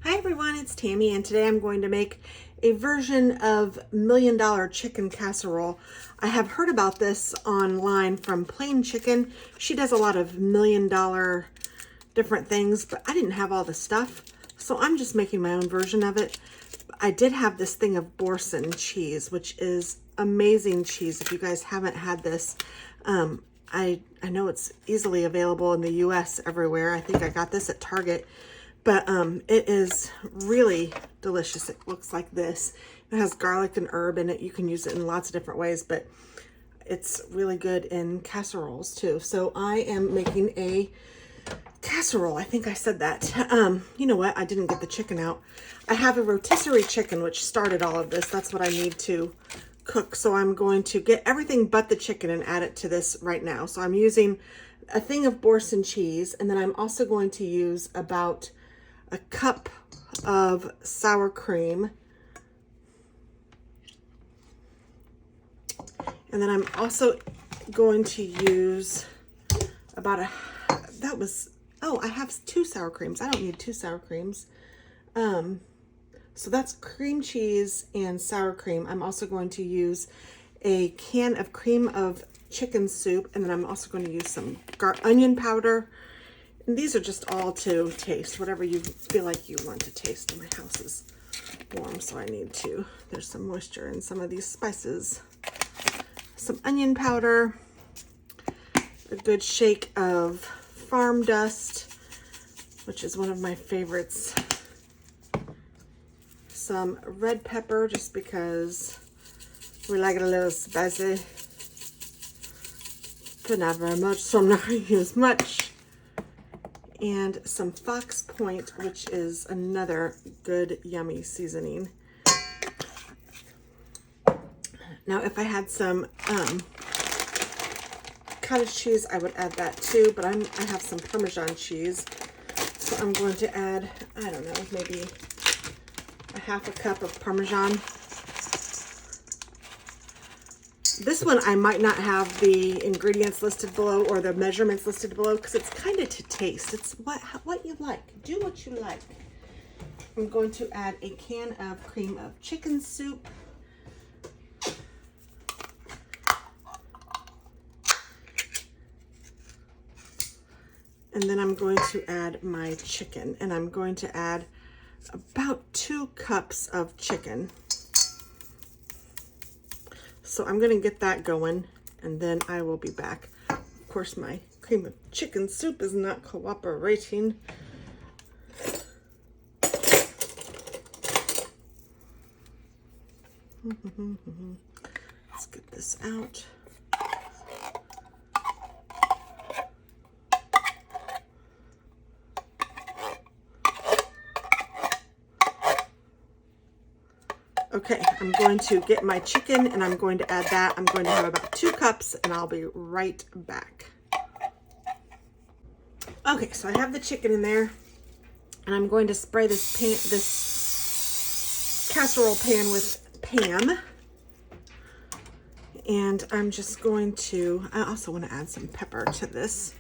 Hi everyone, it's Tammy, and today I'm going to make a version of $1 Million Chicken Casserole. I have heard about this online from Plain Chicken. She does a lot of $1 Million different things, but I didn't have all the stuff, so I'm just making my own version of it. I did have this thing of boursin cheese, which is amazing cheese. If you guys haven't had this, I know it's easily available in the US everywhere. I think I got this at Target. But it is really delicious. It looks like this. It has garlic and herb in it. You can use it in lots of different ways, but it's really good in casseroles too. So I am making a casserole. I think I said that. You know what? I didn't get the chicken out. I have a rotisserie chicken, which started all of this. That's what I need to cook. So I'm going to get everything but the chicken and add it to this right now. So I'm using a thing of boursin cheese, and then I'm also going to use about a cup of sour cream. And then I'm also going to use about I have 2 sour creams. I don't need 2 sour creams. So that's cream cheese and sour cream. I'm also going to use a can of cream of chicken soup, and then I'm also going to use some onion powder. And these are just all to taste, whatever you feel like you want to taste. My house is warm, so I need to. There's some moisture in some of these spices. Some onion powder, a good shake of farm dust, which is one of my favorites. Some red pepper, just because we like it a little spicy, but not very much, so I'm not going to use much. And some Fox Point, which is another good, yummy seasoning. Now, if I had some cottage cheese, I would add that too, but I have some Parmesan cheese. So I'm going to add, I don't know, maybe a half a cup of Parmesan. This one, I might not have the ingredients listed below or the measurements listed below because it's kind of to taste. It's what you like. Do what you like. I'm going to add a can of cream of chicken soup. And then I'm going to add my chicken, and I'm going to add about 2 cups of chicken. So I'm going to get that going, and then I will be back. Of course, my cream of chicken soup is not cooperating. Let's get this out. Okay, I'm going to get my chicken and I'm going to add that. I'm going to have about 2 cups and I'll be right back. Okay, so I have the chicken in there and I'm going to spray this casserole pan with Pam. And I'm just going to, I also want to add some pepper to this.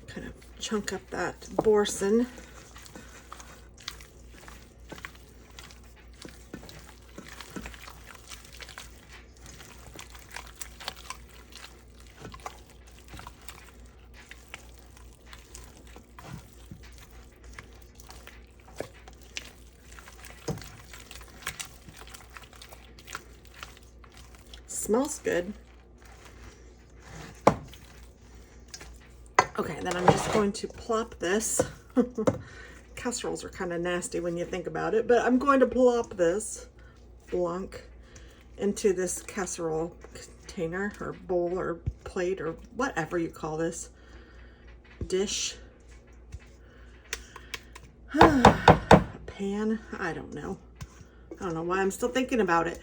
Kind of chunk up that boursin. Smells good. Okay, then I'm just going to plop this. Casseroles are kind of nasty when you think about it, but I'm going to plop this blanc into this casserole container or bowl or plate or whatever you call this dish. Pan, I don't know. I don't know why I'm still thinking about it.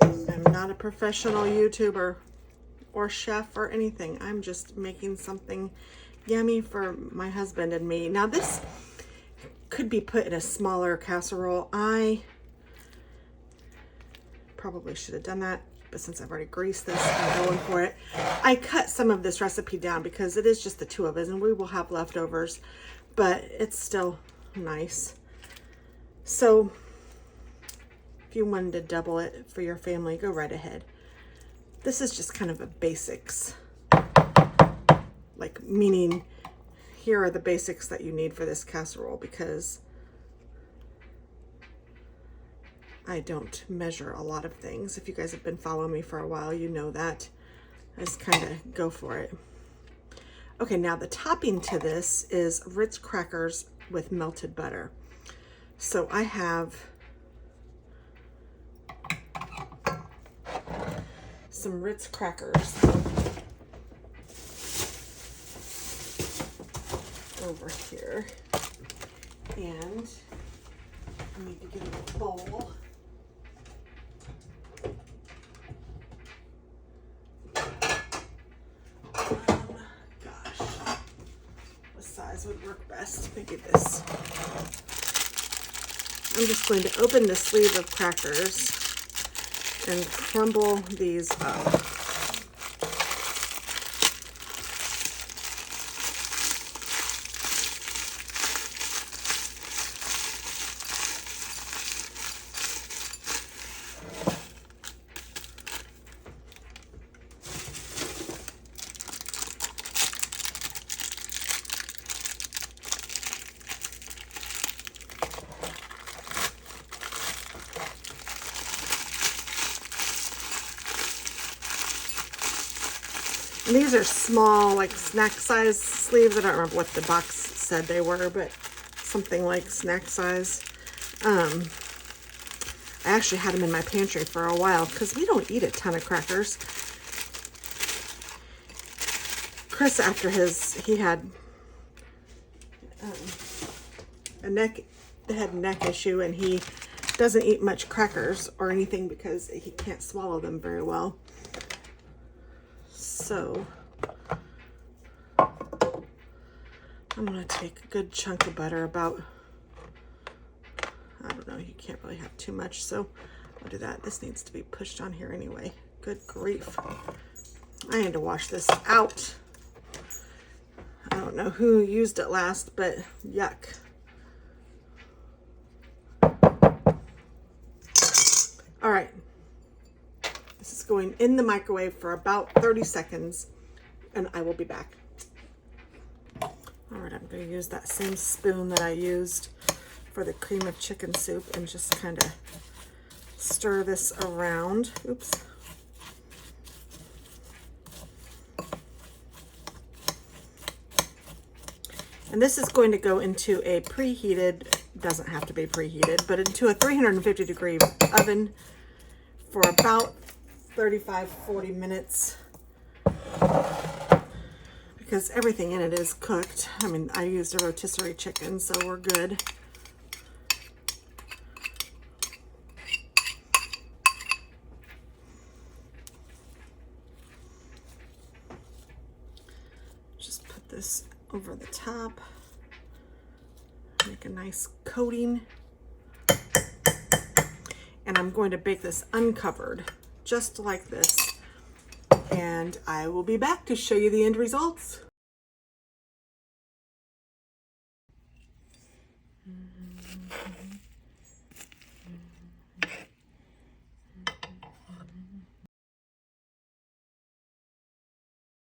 I'm not a professional YouTuber or chef or anything. I'm just making something yummy for my husband and me. Now this could be put in a smaller casserole. I probably should have done that, but since I've already greased this, I'm going for it. I cut some of this recipe down because it is just the two of us and we will have leftovers, but it's still nice. So if you wanted to double it for your family, go right ahead. This is just kind of a basics, like meaning here are the basics that you need for this casserole, because I don't measure a lot of things. If you guys have been following me for a while, you know that. I just kind of go for it. Okay, now the topping to this is Ritz crackers with melted butter. So I have some Ritz crackers over here, and I need to get a bowl. Gosh, what size would work best? Maybe this. I'm just going to open the sleeve of crackers and crumble these up. And these are small, like snack size sleeves. I don't remember what the box said they were, but something like snack size. I actually had them in my pantry for a while because we don't eat a ton of crackers. Chris, after he had a neck issue, and he doesn't eat much crackers or anything because he can't swallow them very well. So I'm going to take a good chunk of butter, about, I don't know, you can't really have too much, so I'll do that. This needs to be pushed on here anyway. Good grief. I need to wash this out. I don't know who used it last, but yuck. All right. This is going in the microwave for about 30 seconds, and I will be back. All right, I'm going to use that same spoon that I used for the cream of chicken soup and just kind of stir this around. Oops. And this is going to go into a preheated, doesn't have to be preheated, but into a 350 degree oven for about 35-40 minutes, because everything in it is cooked. I mean, I used a rotisserie chicken, so we're good. Just put this over the top, make a nice coating, and I'm going to bake this uncovered, just like this, and I will be back to show you the end results.